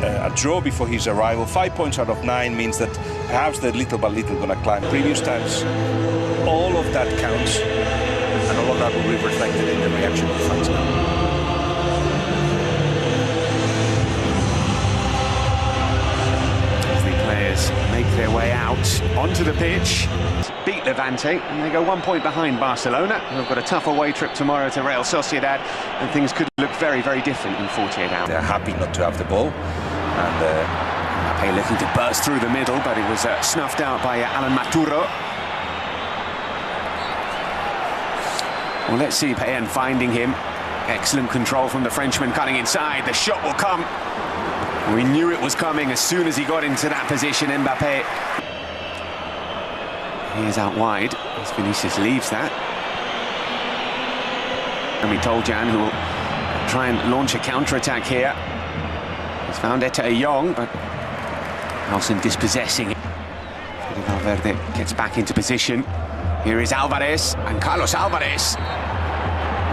a draw before his arrival. 5 points out of 9 means that perhaps they're little by little going to climb. Previous times, all of that counts, and all of that will be reflected in the reaction of the fans now. Make their way out onto the pitch, beat Levante, and they go 1 point behind Barcelona, who've got a tough away trip tomorrow to Real Sociedad, and things could look very, very different in 48 hours. They're happy not to have the ball, and Mbappé looking to burst through the middle, but it was snuffed out by Alan Maturo. Well, let's see Payne finding him. Excellent control from the Frenchman, cutting inside. The shot will come. We knew it was coming as soon as he got into that position, Mbappé. He is out wide as Vinicius leaves that. And we told Jan, who will try and launch a counter-attack here. He's found Etta Young, but Nelson dispossessing it. Valverde gets back into position. Here is Alvarez, and Carlos Alvarez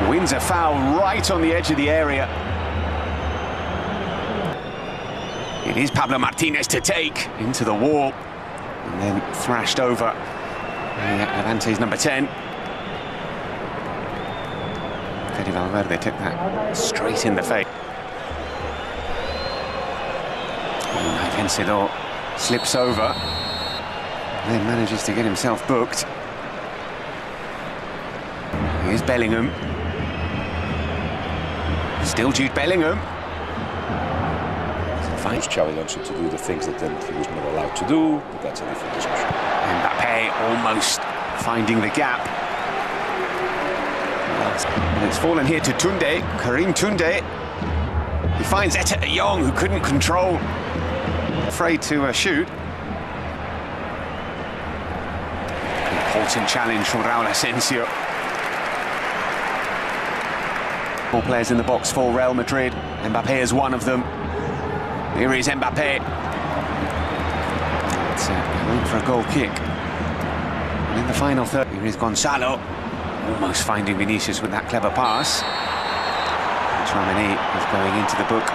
wins a foul right on the edge of the area. It is Pablo Martinez to take into the wall, and then thrashed over Levante's number 10. Fede Valverde took that straight in the face. And Vencedor slips over, and then manages to get himself booked. Here's Bellingham. Still Jude Bellingham. Xavi Alonso to do the things that then he was not allowed to do, but that's a different discussion. Mbappé almost finding the gap. And it's fallen here to Tunde, Karim Tunde. He finds Etta Young, who couldn't control. Afraid to shoot. Important challenge from Raul Asensio. 4 players in the box for Real Madrid. Mbappé is one of them. Here is Mbappé. It's going for a goal kick. And in the final third, here is Gonzalo. Almost finding Vinicius with that clever pass. Tchouaméni is going into the book.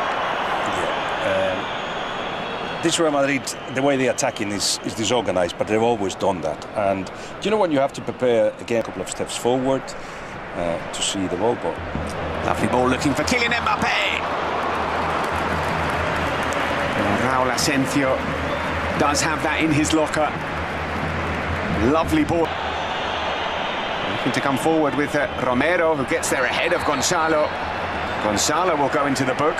Yeah. This Real Madrid, the way they're attacking is disorganized, but they've always done that. And you know when you have to prepare again a couple of steps forward to see the ball. But lovely ball looking for Kylian Mbappé. Raul Asensio does have that in his locker. Lovely ball. Looking to come forward with Romero, who gets there ahead of Gonzalo. Gonzalo will go into the book.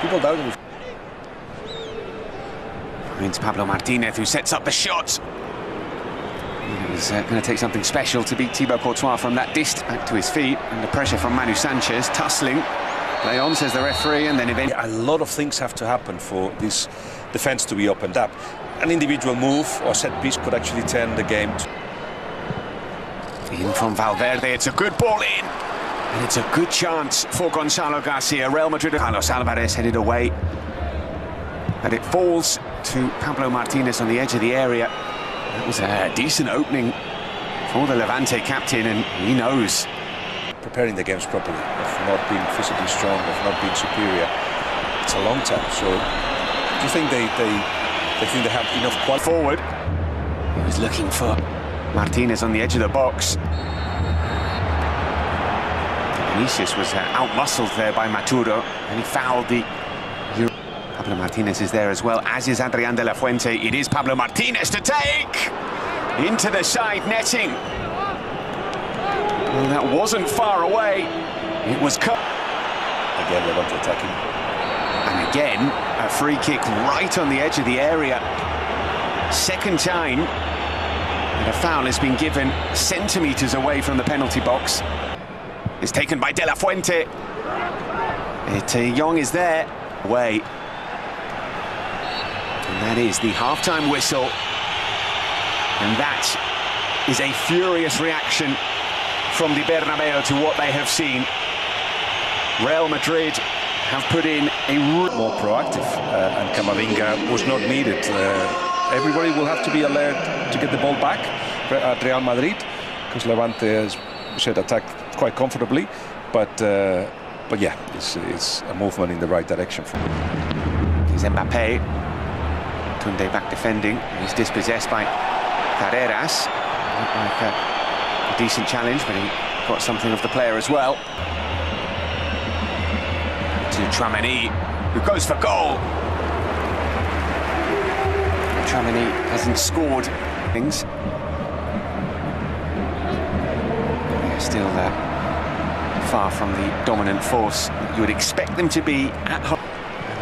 People doubt him. Finds Pablo Martinez, who sets up the shot. He's going to take something special to beat Thibaut Courtois from that distance. Back to his feet, under pressure from Manu Sanchez, tussling. Play on, says the referee, and then eventually... A lot of things have to happen for this defence to be opened up. An individual move or set piece could actually turn the game. In from Valverde, it's a good ball in. And it's a good chance for Gonzalo Garcia. Real Madrid, Carlos Alvarez headed away. And it falls to Pablo Martinez on the edge of the area. That was a decent opening for the Levante captain, and he knows. Preparing the games properly, of not being physically strong, of not being superior. It's a long time, so do you think they think they have enough quality? Forward. He was looking for Martinez on the edge of the box. Vinicius was out-muscled there by Maturo, and he fouled the... Pablo Martinez is there as well, as is Adrián de la Fuente. It is Pablo Martinez to take! Into the side netting. Well, that wasn't far away. It was cut. Again, Levante attacking. And again, a free kick right on the edge of the area. Second time that a foul has been given centimetres away from the penalty box. It's taken by De La Fuente. Young is there. Away. And that is the half-time whistle. And that is a furious reaction from the Bernabeu to what they have seen. Real Madrid have put in a... More proactive, and Camavinga was not needed. Everybody will have to be alert to get the ball back at Real Madrid, because Levante, as we said, attacked quite comfortably, but But yeah, it's a movement in the right direction. Here's Mbappé. Tunde back defending. He's dispossessed by Carreras. Looked like a decent challenge, but he got something of the player as well. To Tchouaméni, who goes for goal. Tchouaméni hasn't scored things. They're still far from the dominant force that you would expect them to be at home.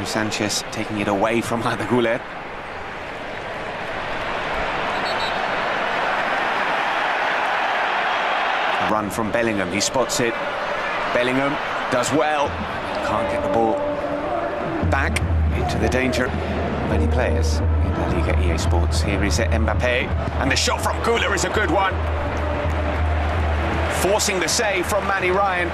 Sanchez taking it away from Arda Güler. Run from Bellingham, he spots it. Bellingham does well. Can't get the ball back into the danger of many players in La Liga EA Sports. Here is Mbappé, and the shot from Güler is a good one. Forcing the save from Manny Ryan.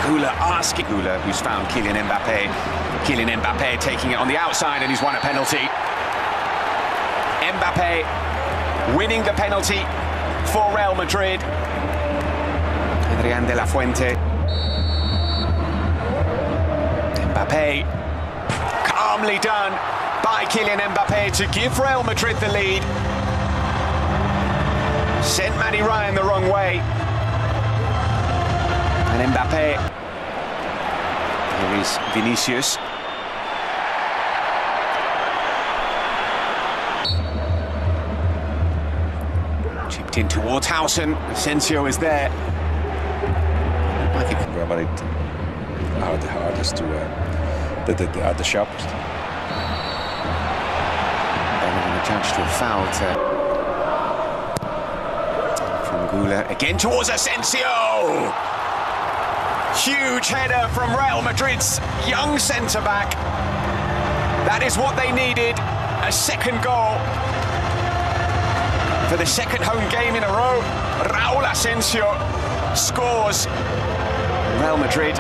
Güler asking Güler, who's found Kylian Mbappé. Kylian Mbappé taking it on the outside, and he's won a penalty. Mbappé winning the penalty for Real Madrid. Adrián de la Fuente. Mbappé, calmly done by Kylian Mbappé to give Real Madrid the lead. Sent Manny Ryan the wrong way. And Mbappé. Here is Vinicius. Chipped in towards Hausen. Asensio is there. I think Real Madrid are the hardest to, at the sharpest. Bellingham judged to have fouled from Güler. Again towards Asensio! Huge header from Real Madrid's young centre-back. That is what they needed. A second goal. For the second home game in a row, Raúl Asensio scores. Real Madrid.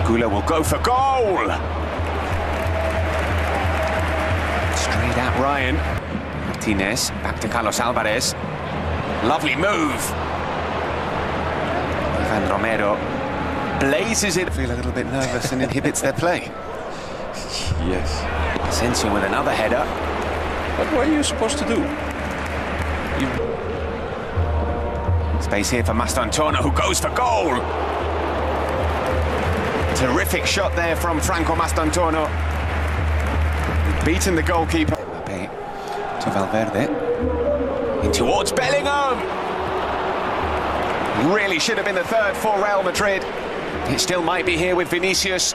Güler will go for goal. Straight at Ryan. Martinez, back to Carlos Alvarez. Lovely move. Ivan Romero blazes it. Feel a little bit nervous and inhibits their play. Yes. Asensio with another header. But what are you supposed to do? Space here for Mastantuono, who goes for goal. Terrific shot there from Franco Mastantuono. Beaten the goalkeeper. Mbappé to Valverde. In towards Bellingham. Really should have been the third for Real Madrid. It still might be here with Vinicius.